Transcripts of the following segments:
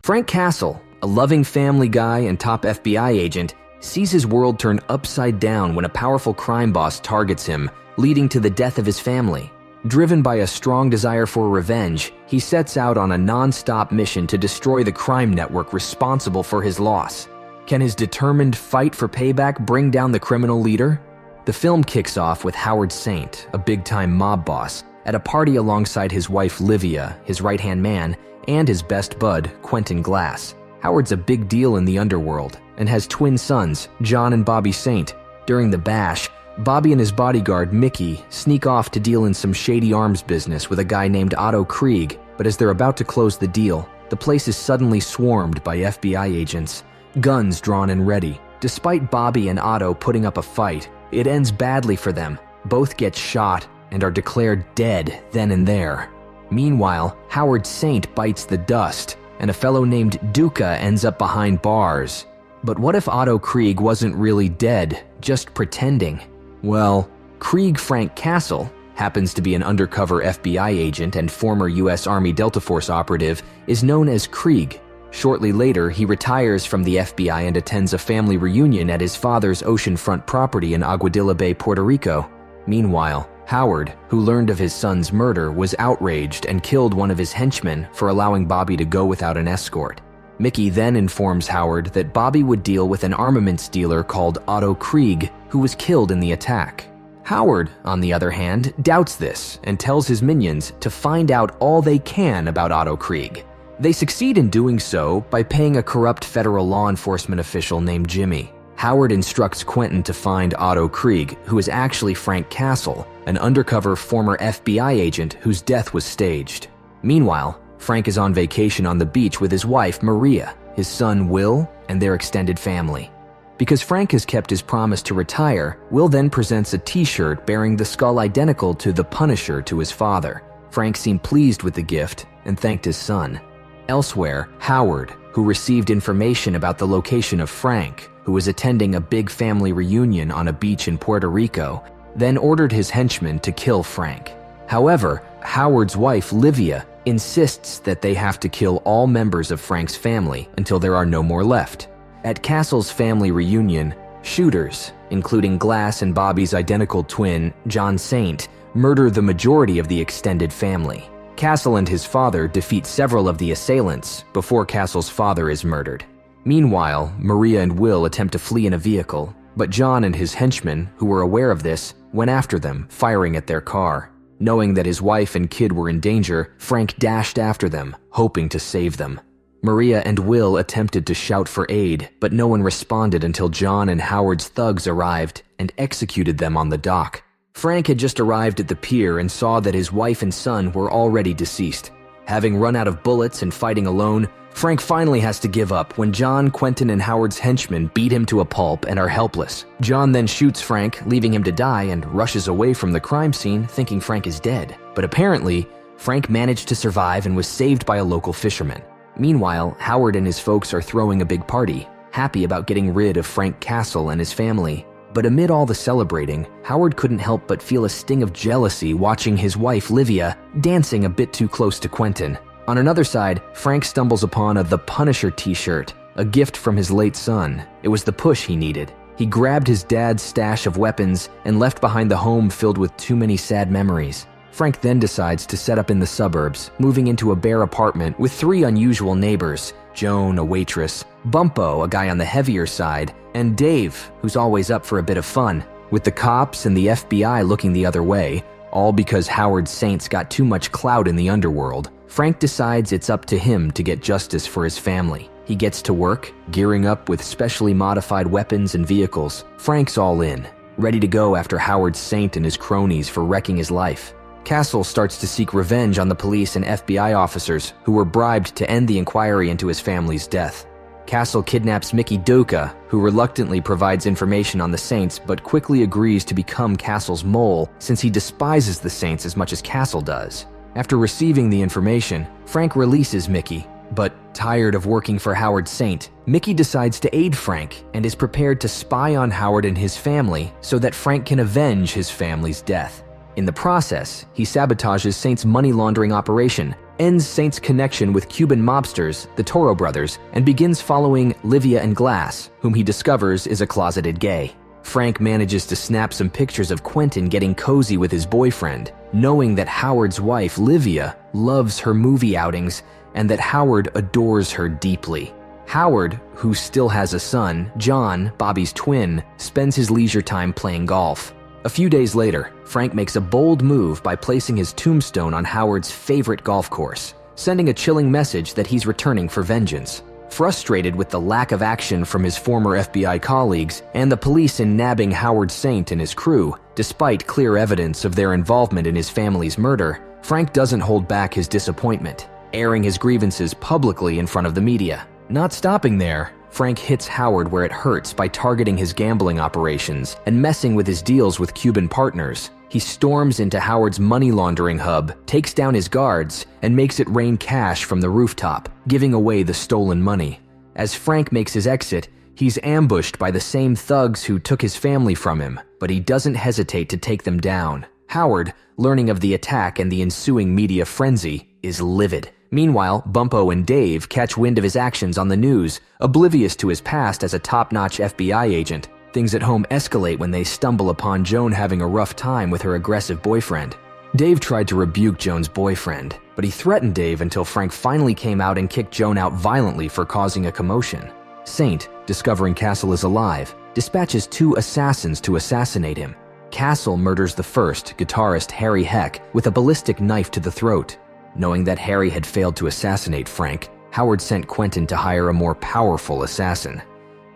Frank Castle, a loving family guy and top FBI agent, sees his world turn upside down when a powerful crime boss targets him, leading to the death of his family. Driven by a strong desire for revenge, he sets out on a non-stop mission to destroy the crime network responsible for his loss. Can his determined fight for payback bring down the criminal leader? The film kicks off with Howard Saint, a big-time mob boss, at a party alongside his wife Livia, his right-hand man, and his best bud, Quentin Glass. Howard's a big deal in the underworld and has twin sons, John and Bobby Saint. During the bash, Bobby and his bodyguard, Mickey, sneak off to deal in some shady arms business with a guy named Otto Krieg, but as they're about to close the deal, the place is suddenly swarmed by FBI agents, guns drawn and ready. Despite Bobby and Otto putting up a fight, it ends badly for them. Both get shot and are declared dead then and there. Meanwhile, Howard Saint bites the dust, and a fellow named Duca ends up behind bars. But what if Otto Krieg wasn't really dead, just pretending? Well, Krieg Frank Castle happens to be an undercover FBI agent and former US Army Delta Force operative, is known as Krieg. Shortly later, he retires from the FBI and attends a family reunion at his father's oceanfront property in Aguadilla Bay, Puerto Rico. Meanwhile, Howard, who learned of his son's murder, was outraged and killed one of his henchmen for allowing Bobby to go without an escort. Mickey then informs Howard that Bobby would deal with an armaments dealer called Otto Krieg, who was killed in the attack. Howard, on the other hand, doubts this and tells his minions to find out all they can about Otto Krieg. They succeed in doing so by paying a corrupt federal law enforcement official named Jimmy. Howard instructs Quentin to find Otto Krieg, who is actually Frank Castle, an undercover former FBI agent whose death was staged. Meanwhile, Frank is on vacation on the beach with his wife, Maria, his son, Will, and their extended family. Because Frank has kept his promise to retire, Will then presents a t-shirt bearing the skull identical to the Punisher to his father. Frank seemed pleased with the gift and thanked his son. Elsewhere, Howard, who received information about the location of Frank, who was attending a big family reunion on a beach in Puerto Rico, then ordered his henchmen to kill Frank. However, Howard's wife, Livia, insists that they have to kill all members of Frank's family until there are no more left. At Castle's family reunion, shooters, including Glass and Bobby's identical twin, John Saint, murder the majority of the extended family. Castle and his father defeat several of the assailants before Castle's father is murdered. Meanwhile, Maria and Will attempt to flee in a vehicle, but John and his henchmen, who were aware of this, went after them, firing at their car. Knowing that his wife and kid were in danger, Frank dashed after them, hoping to save them. Maria and Will attempted to shout for aid, but no one responded until John and Howard's thugs arrived and executed them on the dock. Frank had just arrived at the pier and saw that his wife and son were already deceased. Having run out of bullets and fighting alone, Frank finally has to give up when John, Quentin, and Howard's henchmen beat him to a pulp and are helpless. John then shoots Frank, leaving him to die, and rushes away from the crime scene thinking Frank is dead. But apparently, Frank managed to survive and was saved by a local fisherman. Meanwhile, Howard and his folks are throwing a big party, happy about getting rid of Frank Castle and his family. But amid all the celebrating, Howard couldn't help but feel a sting of jealousy watching his wife, Livia, dancing a bit too close to Quentin. On another side, Frank stumbles upon a The Punisher t-shirt, a gift from his late son. It was the push he needed. He grabbed his dad's stash of weapons and left behind the home filled with too many sad memories. Frank then decides to set up in the suburbs, moving into a bare apartment with 3 unusual neighbors: Joan, a waitress, Bumpo, a guy on the heavier side, and Dave, who's always up for a bit of fun, with the cops and the FBI looking the other way, all because Howard Saint's got too much clout in the underworld. Frank decides it's up to him to get justice for his family. He gets to work, gearing up with specially modified weapons and vehicles. Frank's all in, ready to go after Howard Saint and his cronies for wrecking his life. Castle starts to seek revenge on the police and FBI officers who were bribed to end the inquiry into his family's death. Castle kidnaps Mickey Duca, who reluctantly provides information on the Saints but quickly agrees to become Castle's mole since he despises the Saints as much as Castle does. After receiving the information, Frank releases Mickey, but tired of working for Howard Saint, Mickey decides to aid Frank and is prepared to spy on Howard and his family so that Frank can avenge his family's death. In the process, he sabotages Saint's money laundering operation, ends Saint's connection with Cuban mobsters, the Toro brothers, and begins following Livia and Glass, whom he discovers is a closeted gay. Frank manages to snap some pictures of Quentin getting cozy with his boyfriend, knowing that Howard's wife, Livia, loves her movie outings and that Howard adores her deeply. Howard, who still has a son, John, Bobby's twin, spends his leisure time playing golf. A few days later, Frank makes a bold move by placing his tombstone on Howard's favorite golf course, sending a chilling message that he's returning for vengeance. Frustrated with the lack of action from his former FBI colleagues and the police in nabbing Howard Saint and his crew, despite clear evidence of their involvement in his family's murder, Frank doesn't hold back his disappointment, airing his grievances publicly in front of the media. Not stopping there, Frank hits Howard where it hurts by targeting his gambling operations and messing with his deals with Cuban partners. He storms into Howard's money laundering hub, takes down his guards, and makes it rain cash from the rooftop, giving away the stolen money. As Frank makes his exit, he's ambushed by the same thugs who took his family from him, but he doesn't hesitate to take them down. Howard, learning of the attack and the ensuing media frenzy, is livid. Meanwhile, Bumpo and Dave catch wind of his actions on the news, oblivious to his past as a top-notch FBI agent. Things at home escalate when they stumble upon Joan having a rough time with her aggressive boyfriend. Dave tried to rebuke Joan's boyfriend, but he threatened Dave until Frank finally came out and kicked Joan out violently for causing a commotion. Saint, discovering Castle is alive, dispatches 2 assassins to assassinate him. Castle murders the first, guitarist Harry Heck, with a ballistic knife to the throat. Knowing that Harry had failed to assassinate Frank, Howard sent Quentin to hire a more powerful assassin.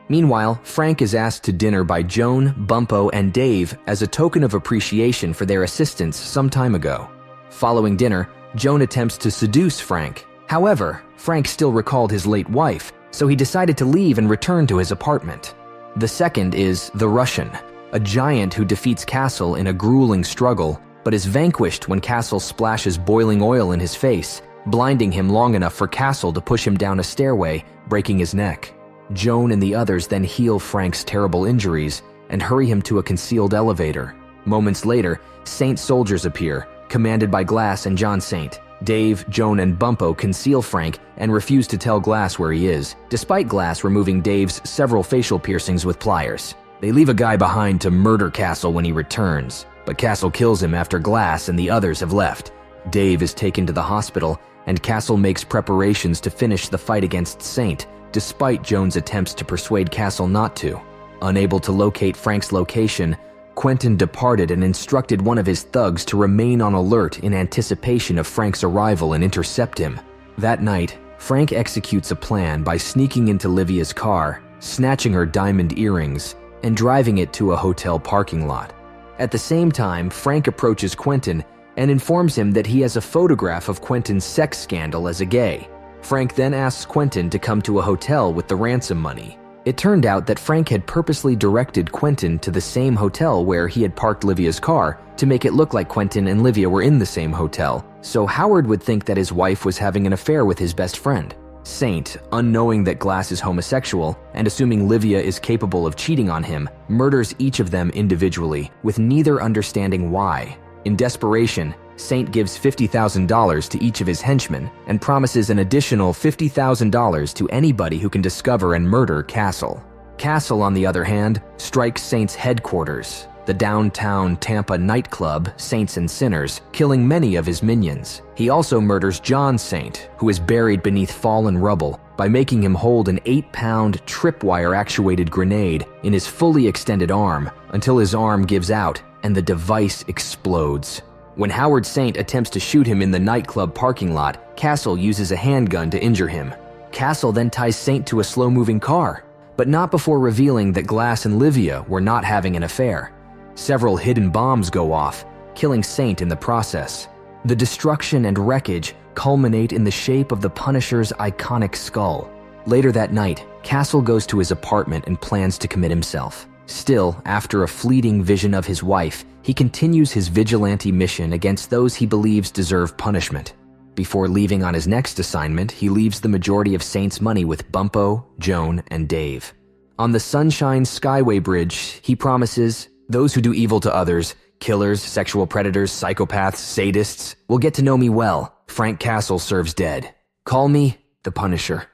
Meanwhile, Frank is asked to dinner by Joan, Bumpo, and Dave as a token of appreciation for their assistance some time ago. Following dinner, Joan attempts to seduce Frank. However, Frank still recalled his late wife, so he decided to leave and return to his apartment. The second is the Russian, a giant who defeats Castle in a grueling struggle, but is vanquished when Castle splashes boiling oil in his face, blinding him long enough for Castle to push him down a stairway, breaking his neck. Joan and the others then heal Frank's terrible injuries and hurry him to a concealed elevator. Moments later, Saint soldiers appear, commanded by Glass and John Saint. Dave, Joan, and Bumpo conceal Frank and refuse to tell Glass where he is, despite Glass removing Dave's several facial piercings with pliers. They leave a guy behind to murder Castle when he returns, but Castle kills him after Glass and the others have left. Dave is taken to the hospital, and Castle makes preparations to finish the fight against Saint, despite Joan's attempts to persuade Castle not to. Unable to locate Frank's location, Quentin departed and instructed one of his thugs to remain on alert in anticipation of Frank's arrival and intercept him. That night, Frank executes a plan by sneaking into Livia's car, snatching her diamond earrings, and driving it to a hotel parking lot. At the same time, Frank approaches Quentin and informs him that he has a photograph of Quentin's sex scandal as a gay. Frank then asks Quentin to come to a hotel with the ransom money. It turned out that Frank had purposely directed Quentin to the same hotel where he had parked Livia's car to make it look like Quentin and Livia were in the same hotel, so Howard would think that his wife was having an affair with his best friend. Saint, unknowing that Glass is homosexual and assuming Livia is capable of cheating on him, murders each of them individually, with neither understanding why. In desperation, Saint gives $50,000 to each of his henchmen and promises an additional $50,000 to anybody who can discover and murder Castle. Castle, on the other hand, strikes Saint's headquarters, the downtown Tampa nightclub Saints and Sinners, killing many of his minions. He also murders John Saint, who is buried beneath fallen rubble, by making him hold an 8-pound tripwire-actuated grenade in his fully extended arm until his arm gives out and the device explodes. When Howard Saint attempts to shoot him in the nightclub parking lot, Castle uses a handgun to injure him. Castle then ties Saint to a slow-moving car, but not before revealing that Glass and Livia were not having an affair. Several hidden bombs go off, killing Saint in the process. The destruction and wreckage culminate in the shape of the Punisher's iconic skull. Later that night, Castle goes to his apartment and plans to commit himself. Still, after a fleeting vision of his wife, he continues his vigilante mission against those he believes deserve punishment. Before leaving on his next assignment, he leaves the majority of Saint's money with Bumpo, Joan, and Dave. On the Sunshine Skyway Bridge, he promises, "Those who do evil to others killers, sexual predators, psychopaths, sadists will get to know me well. Frank Castle serves dead. Call me the Punisher.